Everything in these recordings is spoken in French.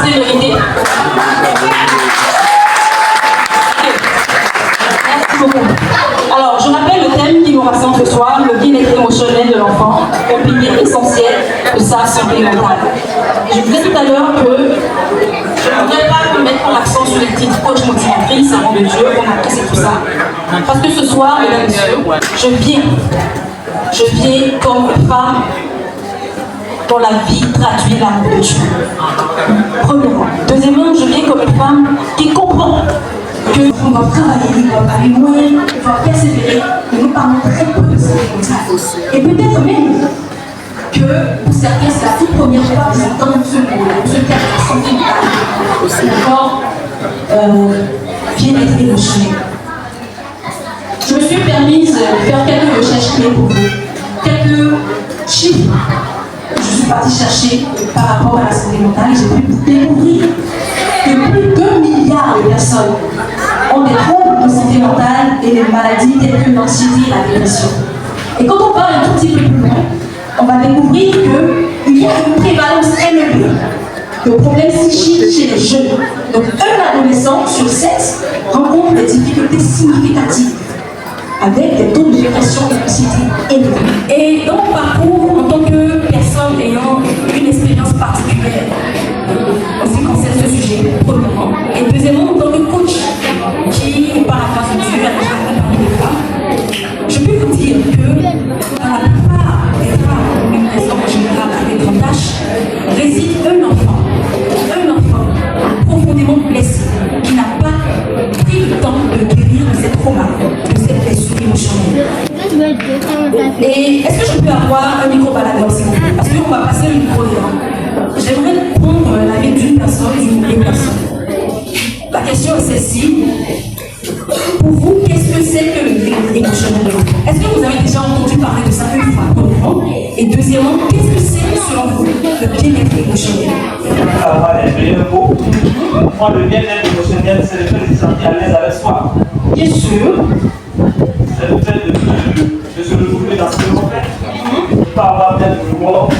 pensez mériter. Merci beaucoup. Alors, je rappelle le thème qui nous rassemble ce soir, le bien-être émotionnel de l'enfant, un pilier essentiel de sa santé mentale. Et je vous disais tout à l'heure que je ne voudrais pas mettre l'accent sur les titres coach motivatrice, avant de Dieu, on apprécie tout ça. Parce que ce soir, mesdames et messieurs, je viens comme femme dont la vie traduit l'amour de Dieu. Premièrement. Deuxièmement, je viens comme une femme qui comprend qu'on doit travailler, on doit aller loin, on doit persévérer, mais nous parlons très peu de santé mentale. Et peut-être même que pour certains, c'est la toute première fois qu'ils entendent ce terme de santé mentale. D'accord, bien-être émotionnel. Je me suis permise de faire quelques recherches clés pour vous, quelques chiffres que je suis partie chercher par rapport à la santé mentale et j'ai pu découvrir que plus de 2 milliards de personnes ont des troubles de santé mentale et des maladies telles que l'anxiété et la dépression. Et quand on parle un tout petit peu plus loin, on va découvrir qu'il y a une prévalence élevée de problèmes psychiques chez les jeunes. Donc un adolescent sur 7 rencontre des difficultés significatives avec des taux de dépression et d'anxiété élevés. Et dans mon parcours, en tant que personne ayant une expérience particulière en ce qui concerne ce sujet, premièrement, et deuxièmement, en tant que coach qui, par la grâce de Dieu, a déjà accompagné des femmes, je peux vous dire que dans la plupart des femmes, même des hommes en général avec grandes tâches, réside un enfant profondément blessé, qui n'a pas pris le temps de guérir de cette trauma, de cette blessure émotionnelle. Et est-ce que je peux avoir un micro-baladeur, s'il vous plaît? Parce qu'on va passer le micro devant. J'aimerais prendre l'avis d'une personne, d'une des personnes. La question est celle-ci. Pour vous, qu'est-ce que c'est que le bien-être émotionnel de l'enfant? Est-ce que vous avez déjà entendu parler de ça une fois, premièrement? Et deuxièmement, qu'est-ce que c'est, selon vous, le bien-être émotionnel? Avoir les meilleurs mots. Moi, le bien-être émotionnel, c'est le fait de se sentir à l'aise avec soi. Bien sûr. C'est le fait de se retrouver dans ce que l'on fait. De ne pas avoir peut-être de remords,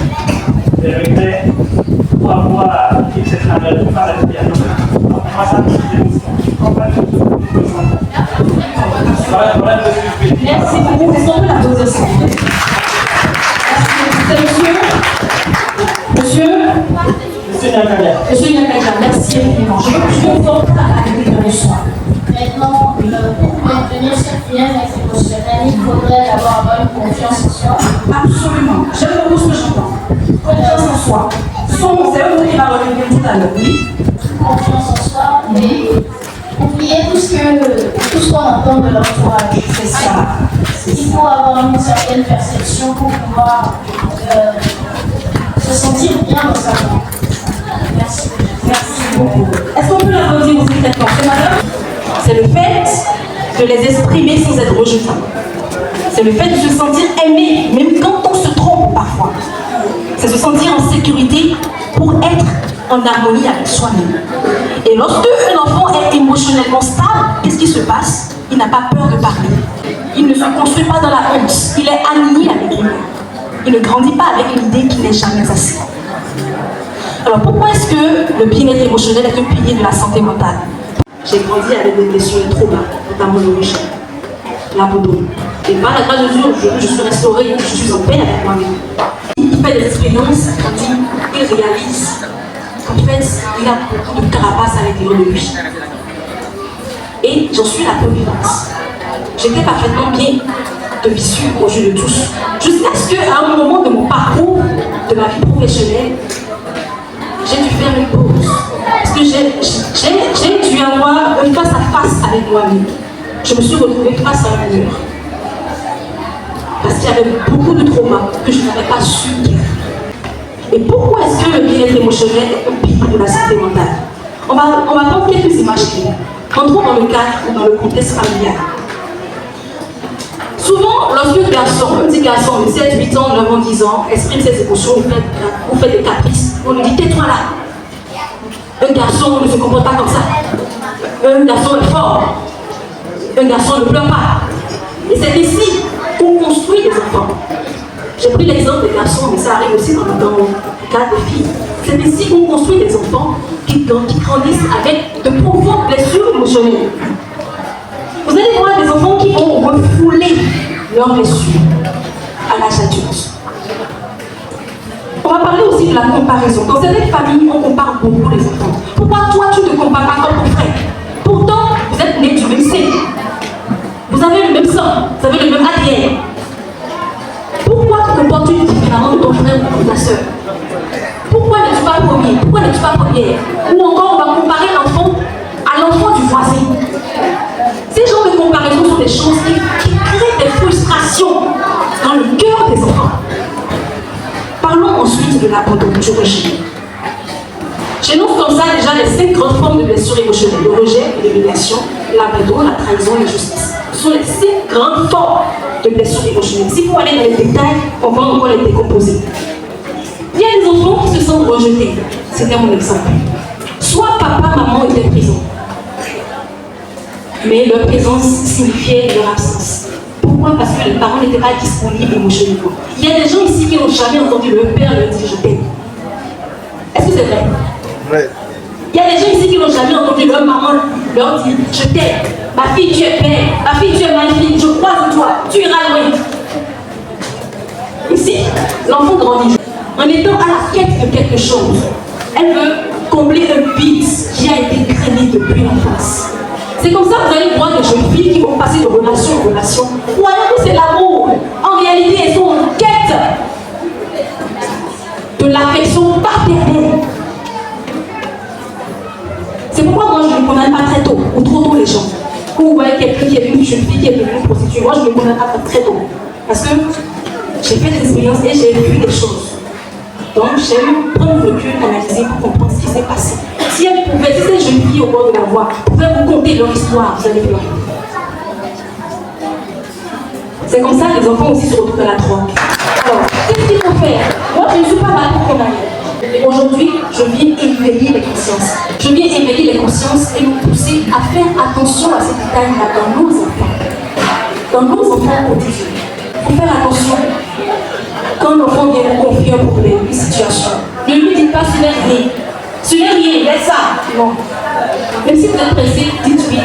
des regrets, pour avoir etc. de ne pas être bien. Moi, ça me fait des émotions. Merci beaucoup. Est-ce qu'on peut l'applaudir, s'il vous plaît? Monsieur Nyakaja, merci infiniment. Je vous porte à la soin. Maintenant, pour maintenir cette bien-être émotionnel, il faudrait d'abord avoir une confiance en soi. Absolument. J'aime beaucoup ce que j'entends. Confiance en soi. C'est un mot qui va revenir tout à l'heure, oui. Confiance en soi et oublier tout ce qu'on entend de l'entourage. C'est ça. Il faut avoir une certaine perception pour pouvoir se sentir bien dans sa vie. Merci. Merci beaucoup. Est-ce qu'on peut l'applaudir aussi cette pensée, madame? C'est le fait de les exprimer sans être rejeté. C'est le fait de se sentir aimé, même quand on se trompe parfois. C'est se sentir en sécurité pour être en harmonie avec soi-même. Et lorsque un enfant est émotionnellement stable, qu'est-ce qui se passe? Il n'a pas peur de parler. Il ne se construit pas dans la honte. Il est aligné avec lui. Il ne grandit pas avec l'idée qu'il n'est jamais assez. Alors pourquoi est-ce que le bien-être émotionnel est un pilier de la santé mentale? J'ai grandi avec des blessures et traumas, notamment l'origine, l'abandon. Et par la grâce de Dieu, je suis restaurée, je suis en paix avec moi-même. Il fait des expériences, il réalise qu'en fait, il a beaucoup de carapace à l'intérieur de lui. Et j'en suis la preuve vivante. J'étais parfaitement bien de visu aux yeux de tous. Jusqu'à ce qu'à un moment de mon parcours, de ma vie professionnelle, j'ai dû faire une pause. Parce que j'ai dû avoir un face-à-face avec moi-même. Je me suis retrouvée face à un mur. Parce qu'il y avait beaucoup de traumas que je n'avais pas su guérir. Et pourquoi est-ce que le bien-être émotionnel est un pilier de la santé mentale? On va prendre quelques images clés. Entrons dans le cadre ou dans le contexte familial. Souvent, lorsque un petit garçon de 7, 8 ans, 9 ans, 10 ans, exprime ses émotions ou fait des caprices, on lui dit tais-toi là. Un garçon ne se comporte pas comme ça. Un garçon est fort. Un garçon ne pleure pas. Et c'est ici qu'on construit des enfants. J'ai pris l'exemple des garçons, mais ça arrive aussi dans le cas des filles. C'est ici qu'on construit des enfants qui qui grandissent avec de profondes blessures émotionnelles. Vous allez voir des enfants qui vont refouler leurs blessures à l'âge adulte. On va parler aussi de la comparaison. Dans certaines familles, on compare beaucoup les enfants. Pourquoi toi, tu ne te compares pas comme ton frère? Pourtant, vous êtes nés du même sexe. Vous avez le même sang, vous avez le même ADN. Pourquoi te comportes-tu différemment de ton frère ou de ta soeur? Pourquoi n'es-tu pas premier? Pourquoi n'es-tu pas première? Ou encore, on va comparer l'enfant à l'enfant du voisin. Ces genres de comparaisons sont des choses qui créent des frustrations dans le cœur des enfants. Parlons ensuite de l'abandon, du rejet. J'énonce comme ça déjà les 5 grandes formes de blessures émotionnelles: le rejet, l'humiliation, l'abandon, la trahison, l'injustice. Ce sont les 5 grandes formes de blessures émotionnelles. Si vous allez dans les détails, on va encore les décomposer. Il y a des enfants qui se sentent rejetés. C'était mon exemple. Soit papa, maman étaient présents, mais leur présence signifiait leur absence. Pourquoi? Parce que les parents n'étaient pas disponibles émotionnellement. Il y a des gens ici qui n'ont jamais entendu leur père leur dire je t'aime. Est-ce que c'est vrai? Ouais. Il y a des gens ici qui n'ont jamais entendu leur maman leur dire je t'aime. Ma fille, tu es belle. Ma fille, tu es magnifique. Je crois en toi. Tu iras loin. Ici, l'enfant grandit en étant à la quête de quelque chose. Elle veut combler un vide qui a été créé depuis l'enfance. C'est comme ça que vous allez voir des jeunes filles qui vont passer de relation en relation. Croyant que c'est l'amour. En réalité, elles sont en quête de l'affection paternelle. C'est pourquoi moi je ne condamne pas très tôt, ou trop tôt les gens. Quand vous voyez quelqu'un qui est une jeune fille qui est devenue prostituée, moi je ne le condamne pas très tôt. Parce que j'ai fait des expériences et j'ai vu des choses. Donc j'aime prendre le recul, analyser pour comprendre ce qui s'est passé. Si elles pouvaient, si ces jeunes filles au bord de la voie pouvaient vous conter leur histoire, vous allez pleurer. C'est comme ça que les enfants aussi se retrouvent à la drogue. Alors, qu'est-ce qu'il faut faire? Moi, je ne suis pas là pour condamner. Aujourd'hui, je viens éveiller les consciences. Je viens éveiller les consciences et nous pousser à faire attention à ces détails-là dans nos enfants. Dans nos enfants quotidiens. Il faut faire attention. Quand l'enfant vient vous confier un problème, une situation, ne lui dites pas ce n'est rien. Ce n'est rien, laisse ça. Non. Même si vous êtes pressé, dites-lui,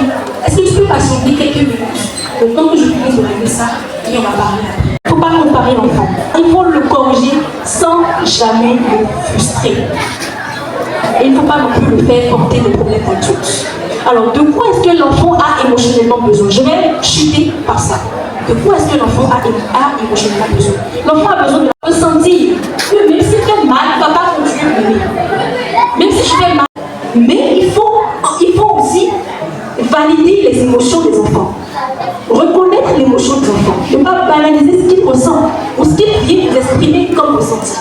est-ce que tu peux patienter quelques minutes? Le temps que je puisse vous régler ça, et on va parler après. Il ne faut pas comparer l'enfant. Il faut le corriger sans jamais le frustrer. Et il ne faut pas non plus le faire porter des problèmes adultes. Alors, de quoi est-ce que l'enfant a émotionnellement besoin? Je vais chuter par ça. De quoi est-ce que l'enfant a émotionnellement besoin? L'enfant a besoin de ressentir que même si je fais mal, il ne va pas continuer à m'aimer. Même si je fais mal. Mais il faut aussi valider les émotions des enfants. Reconnaître l'émotion des enfants. Ne pas banaliser ce qu'ils ressentent ou ce qu'ils viennent vous exprimer comme ressenti.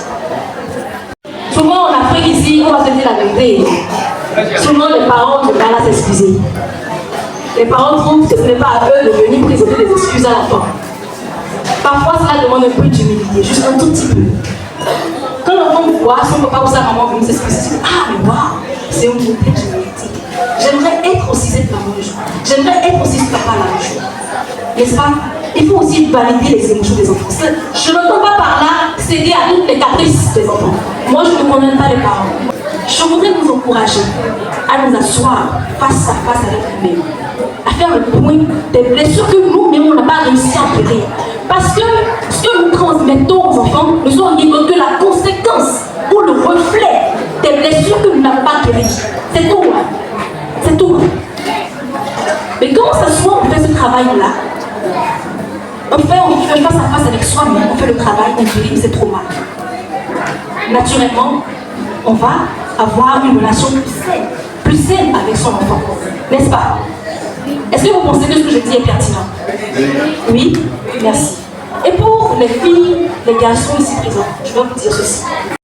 Souvent en Afrique ici, on va se dire la vérité. Souvent les parents ne vont pas s'excuser. Les parents trouvent que ce n'est pas à eux de venir présenter des excuses à l'enfant. Parfois, cela demande un peu d'humilité, juste un tout petit peu. Quand l'enfant voit son papa ou sa maman venir s'excuser, il dit ah, mais waouh, c'est une beauté d'humilité. J'aimerais être aussi cette maman le jour. J'aimerais être aussi ce papa là le jour. N'est-ce pas? Il faut aussi valider les émotions des enfants. Je n'entends pas par là céder à toutes les caprices des enfants. Moi, je ne condamne pas les parents. Je voudrais nous encourager à nous asseoir face à face avec nous-mêmes, à faire le point des blessures que nous-mêmes on n'a pas réussi à guérir. Parce que ce que nous transmettons aux enfants ne sont rien que la conséquence ou le reflet des blessures que nous n'avons pas guéries. C'est tout. C'est tout. Mais quand on s'assoit, on fait ce travail-là. On fait face à face avec soi-même, on fait le travail, on guérit ces traumas. Naturellement, on va avoir une relation plus saine avec son enfant. N'est-ce pas? Est-ce que vous pensez que ce que je dis est pertinent? Oui? Merci. Et pour les filles, les garçons ici présents, je vais vous dire ceci.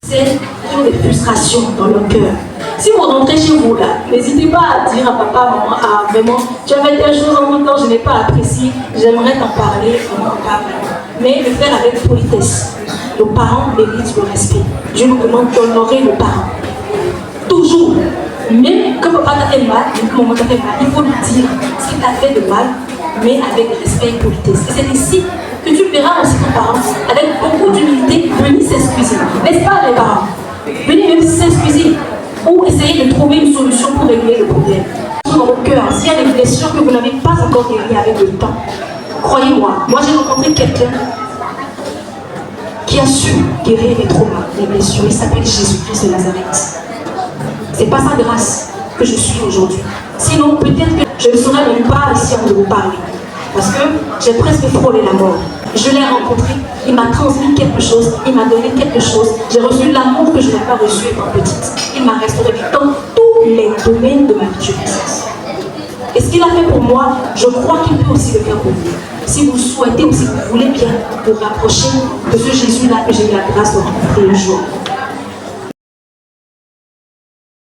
C'est toujours des frustrations dans leur cœur. Si vous rentrez chez vous là, n'hésitez pas à dire à papa, maman, ah vraiment, tu as fait telle chose en mon temps, je n'ai pas apprécié, j'aimerais t'en parler, vraiment pas vraiment. Mais le faire avec politesse. Nos parents méritent le respect. Dieu nous demande d'honorer nos parents. Toujours. Même quand papa t'a fait mal, même quand maman t'a fait mal, il faut lui dire ce qu'il t'a fait de mal, mais avec respect et politesse. Et c'est ici que tu verras aussi ton parent, avec beaucoup d'humilité, venir s'excuser. N'est-ce pas les parents? Venez même s'excuser. ou essayer de trouver une solution pour régler le problème. Dans vos cœurs, s'il y a des blessures que vous n'avez pas encore guéries avec le temps, croyez-moi, moi j'ai rencontré quelqu'un qui a su guérir les traumas, les blessures. Il s'appelle Jésus-Christ de Nazareth. C'est pas sa grâce que je suis aujourd'hui. Sinon, peut-être que je ne serais même pas ici en de vous parler. Parce que j'ai presque frôlé la mort. Je l'ai rencontré, il m'a transmis quelque chose, il m'a donné quelque chose. J'ai reçu l'amour que je n'ai pas reçu étant petite. Il m'a restauré dans tous les domaines de ma vie de puissance. Et ce qu'il a fait pour moi, je crois qu'il peut aussi le faire pour vous. Si vous souhaitez ou si vous voulez bien vous rapprocher de ce Jésus-là que j'ai eu la grâce de rencontrer un jour.